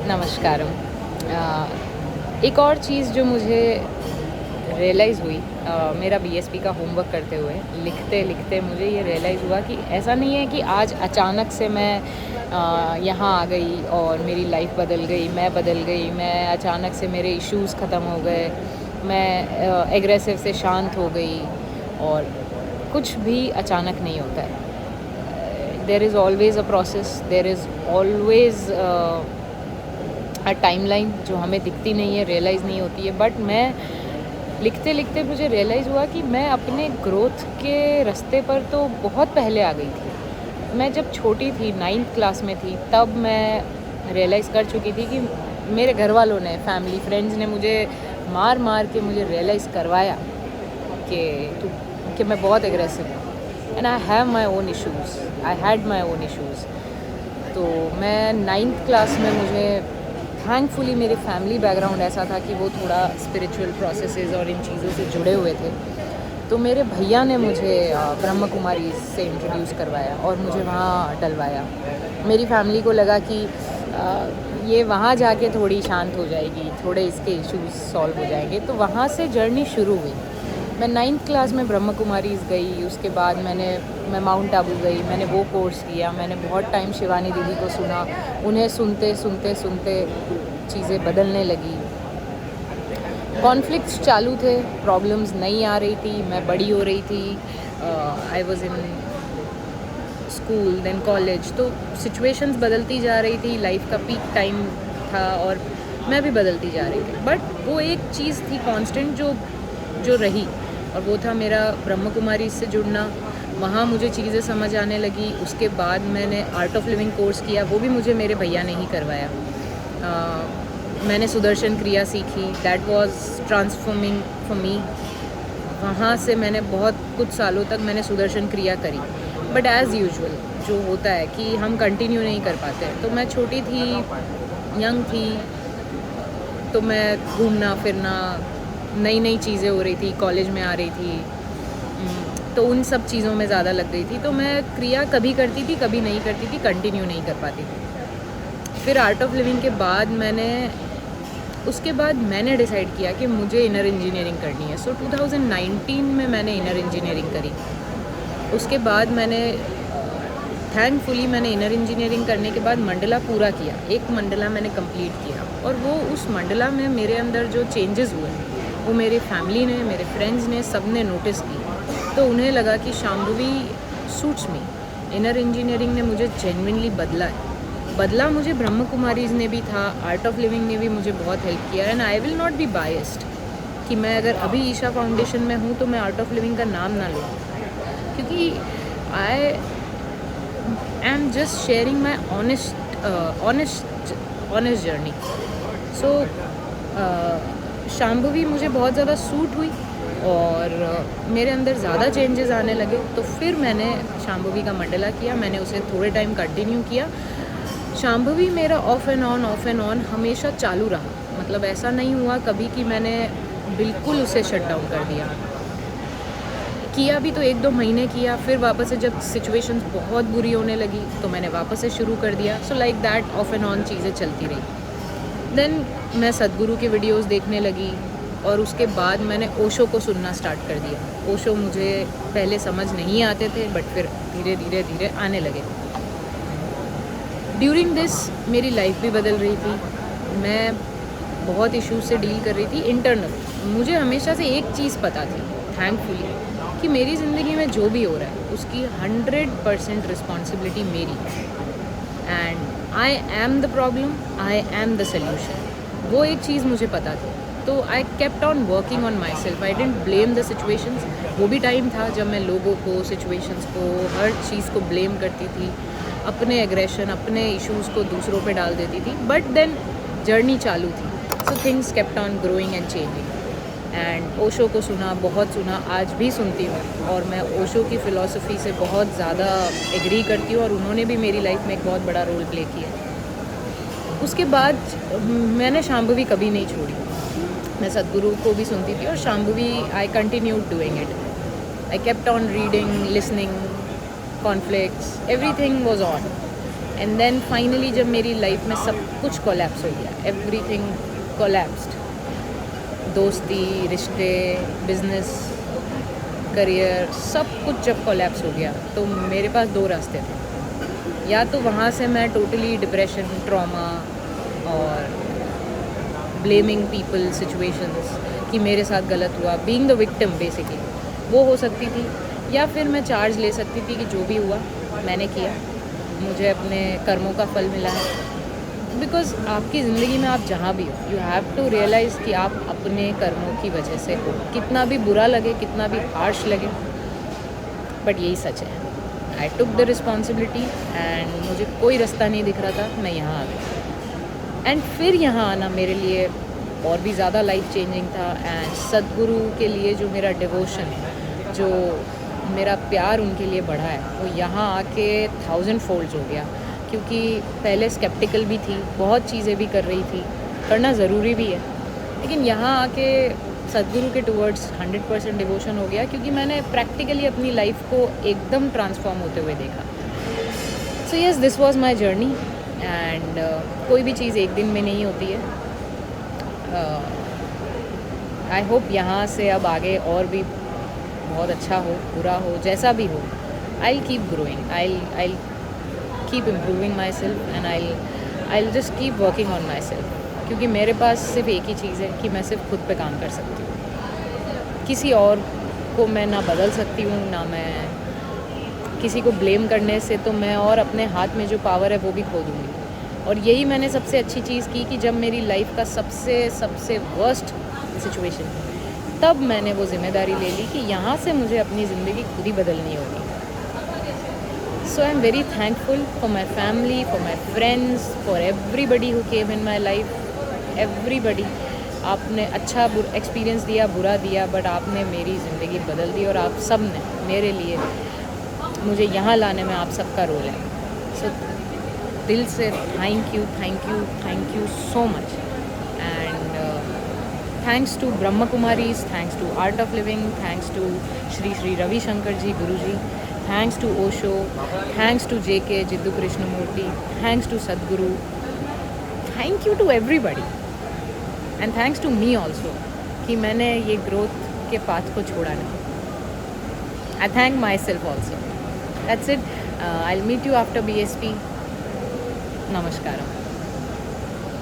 नमस्कारम। एक और चीज़ जो मुझे रियलाइज़ हुई मेरा बीएसपी का होमवर्क करते हुए, लिखते लिखते मुझे ये रियलाइज़ हुआ कि ऐसा नहीं है कि आज अचानक से मैं यहाँ आ गई और मेरी लाइफ बदल गई, मैं बदल गई, मैं अचानक से मेरे इश्यूज़ ख़त्म हो गए, मैं एग्रेसिव से शांत हो गई। और कुछ भी अचानक नहीं होता है। There is always a process, there is always timeline जो हमें दिखती नहीं है, रियलाइज़ नहीं होती है। बट मैं लिखते लिखते मुझे रियलाइज़ हुआ कि मैं अपने ग्रोथ के रास्ते पर तो बहुत पहले आ गई थी। मैं जब छोटी थी, 9th क्लास में थी, तब मैं रियलाइज़ कर चुकी थी कि मेरे घर वालों ने, फैमिली फ्रेंड्स ने मुझे मार मार के मुझे रियलाइज़ करवाया कि मैं बहुत एग्रेसिव हूँ। And I have my own issues, I had my own issues. तो मैं 9th क्लास में, मुझे थैंकफुली मेरे फैमिली बैकग्राउंड ऐसा था कि वो थोड़ा स्पिरिचुअल प्रोसेसेस और इन चीज़ों से जुड़े हुए थे। तो मेरे भैया ने मुझे ब्रह्म कुमारी से इंट्रोड्यूस करवाया और मुझे वहाँ डलवाया। मेरी फैमिली को लगा कि ये वहाँ जाके थोड़ी शांत हो जाएगी, थोड़े इसके इश्यूज सॉल्व हो जाएंगे। तो वहाँ से जर्नी शुरू हुई। मैं 9th क्लास में ब्रह्म कुमारीज़ गई। उसके बाद मैं माउंट आबू गई, मैंने वो कोर्स किया। मैंने बहुत टाइम शिवानी दीदी को सुना। उन्हें सुनते सुनते सुनते चीज़ें बदलने लगी। कॉन्फ्लिक्ट्स चालू थे, प्रॉब्लम्स नहीं आ रही थी, मैं बड़ी हो रही थी। I was in school, then college. तो सिचुएशंस बदलती जा रही थी, लाइफ का पीक टाइम था और मैं भी बदलती जा रही थी। बट वो एक चीज़ थी कांस्टेंट जो रही, और वो था मेरा ब्रह्म कुमारी से जुड़ना। वहाँ मुझे चीज़ें समझ आने लगी। उसके बाद मैंने आर्ट ऑफ लिविंग कोर्स किया, वो भी मुझे मेरे भैया ने ही करवाया। मैंने सुदर्शन क्रिया सीखी, that was transforming for me. वहाँ से मैंने बहुत कुछ सालों तक मैंने सुदर्शन क्रिया करी। बट एज़ यूजुअल जो होता है कि हम कंटिन्यू नहीं कर पाते हैं। तो मैं छोटी थी, यंग थी, तो मैं घूमना फिरना, नई नई चीज़ें हो रही थी, कॉलेज में आ रही थी, तो उन सब चीज़ों में ज़्यादा लग गई थी। तो मैं क्रिया कभी करती थी, कभी नहीं करती थी, कंटिन्यू नहीं कर पाती थी। फिर आर्ट ऑफ लिविंग के बाद उसके बाद मैंने डिसाइड किया कि मुझे इनर इंजीनियरिंग करनी है। सो 2019 में मैंने इनर इंजीनियरिंग करी। उसके बाद थैंकफुली मैंने इनर इंजीनियरिंग करने के बाद मंडला पूरा किया। एक मंडला मैंने कंप्लीट किया, और वो उस मंडला में मेरे अंदर जो चेंजेस हुए वो मेरे फैमिली ने, मेरे फ्रेंड्स ने, सब ने नोटिस की। तो उन्हें लगा कि Shambhavi suits me. Inner engineering ने मुझे जेन्युइनली बदला मुझे ब्रह्म कुमारीज ने भी था, आर्ट ऑफ लिविंग ने भी मुझे बहुत हेल्प किया। And I will not be biased कि मैं अगर अभी ईशा फाउंडेशन में हूँ तो मैं आर्ट ऑफ लिविंग का नाम ना लूँ, क्योंकि I am just sharing my honest journey. So Shambhavi मुझे बहुत ज़्यादा सूट हुई और मेरे अंदर ज़्यादा चेंजेस आने लगे। तो फिर मैंने शाम्भवी का मंडला किया, मैंने उसे थोड़े टाइम कंटिन्यू किया। शाम्भवी मेरा ऑफ एंड ऑन हमेशा चालू रहा। मतलब ऐसा नहीं हुआ कभी कि मैंने बिल्कुल उसे शट डाउन कर दिया। किया भी तो 1-2 महीने किया, फिर वापस से जब सिचुएशंस बहुत बुरी होने लगी तो मैंने वापस से शुरू कर दिया। So like that of and on चीज़ें चलती रही। देन मैं सद्गुरु की वीडियोस देखने लगी, और उसके बाद मैंने ओशो को सुनना स्टार्ट कर दिया। ओशो मुझे पहले समझ नहीं आते थे, बट फिर धीरे धीरे धीरे आने लगे। ड्यूरिंग दिस मेरी लाइफ भी बदल रही थी। मैं बहुत इश्यूज से डील कर रही थी इंटरनल। मुझे हमेशा से एक चीज़ पता थी, थैंकफुली, कि मेरी ज़िंदगी में जो भी हो रहा है उसकी 100% रिस्पॉन्सिबिलिटी मेरी है। And I am the problem, I am the solution. वो एक चीज़ मुझे पता थी। तो I kept on working on myself. I didn't blame the situations. वो भी टाइम था जब मैं लोगों को, सिचुएशंस को, हर चीज़ को ब्लेम करती थी, अपने एग्रेशन, अपने इश्यूज़ को दूसरों पे डाल देती थी। बट देन जर्नी चालू थी। So things kept on growing and changing. And Osho को सुना, बहुत सुना, आज भी सुनती हूँ, और मैं ओशो की फ़िलॉसफी से बहुत ज़्यादा एग्री करती हूँ, और उन्होंने भी मेरी लाइफ में एक बहुत बड़ा रोल प्ले किया। उसके बाद मैंने शाम्भवी कभी नहीं छोड़ी। मैं सद्गुरु को भी सुनती थी, और Shambhavi I continued doing it. I kept on reading, listening, conflicts, everything was on. And then finally जब मेरी लाइफ में सब कुछ कोलैप्स हो गया, एवरीथिंग कोलैप्स्ड, दोस्ती, रिश्ते, बिजनेस, करियर, सब कुछ जब कोलैप्स हो गया तो मेरे पास दो रास्ते थे। या तो वहाँ से मैं टोटली डिप्रेशन, ट्रॉमा और ब्लेमिंग पीपल, सिचुएशंस कि मेरे साथ गलत हुआ, बीइंग द विक्टिम बेसिकली, वो हो सकती थी। या फिर मैं चार्ज ले सकती थी कि जो भी हुआ मैंने किया, मुझे अपने कर्मों का फल मिला है। बिकॉज आपकी ज़िंदगी में आप जहाँ भी हो, यू हैव टू रियलाइज़ कि आप अपने कर्मों की वजह से हो। कितना भी बुरा लगे, कितना भी हार्श लगे, बट यही सच है। आई टुक द रिस्पॉन्सिबिलिटी एंड मुझे कोई रास्ता नहीं दिख रहा था, मैं यहाँ आ गई। एंड फिर यहाँ आना मेरे लिए और भी ज़्यादा लाइफ चेंजिंग था। एंड सद्गुरु के लिए जो मेरा डिवोशन, जो मेरा प्यार उनके लिए बढ़ा है, वो यहाँ आके 1000 फोल्ड्स हो गया। क्योंकि पहले स्केप्टिकल भी थी, बहुत चीज़ें भी कर रही थी, करना ज़रूरी भी है, लेकिन यहाँ आके सद्गुरु के टुवर्ड्स 100% डिवोशन हो गया, क्योंकि मैंने प्रैक्टिकली अपनी लाइफ को एकदम ट्रांसफॉर्म होते हुए देखा। So yes, this was my journey and कोई भी चीज़ एक दिन में नहीं होती है। आई होप यहाँ से अब आगे और भी बहुत अच्छा हो, बुरा हो, जैसा भी हो, I keep growing, I keep improving my self and I just keep working on my self. क्योंकि मेरे पास सिर्फ एक ही चीज़ है कि मैं सिर्फ खुद पे काम कर सकती हूँ। किसी और को मैं ना बदल सकती हूँ, ना मैं किसी को ब्लेम करने से तो मैं और अपने हाथ में जो पावर है वो भी खो दूँगी। और यही मैंने सबसे अच्छी चीज़ की कि जब मेरी लाइफ का सबसे वर्स्ट सिचुएशन, तब मैंने वो जिम्मेदारी ले ली कि यहाँ से मुझे अपनी ज़िंदगी खुद ही बदलनी होगी। So I am very thankful for my family, for my friends, for everybody who came in my life, everybody. आपने अच्छा एक्सपीरियंस दिया, बुरा दिया, बट आपने मेरी ज़िंदगी बदल दी और आप सब ने मेरे लिए, मुझे यहाँ लाने में आप सबका रोल है। सो दिल से thank you, thank you, thank you so much. And thanks to Brahma Kumaris, thanks to Art of Living, thanks to Shri Shri Ravishankar ji, Guru ji, thanks to Osho, thanks to JK Jiddu Krishnamurti, thanks to Sadhguru, thank you to everybody and thanks to me also कि मैंने ये growth के path को छोड़ा नहीं। I thank myself also. That's it. I will meet you after BSP। नमस्कारम।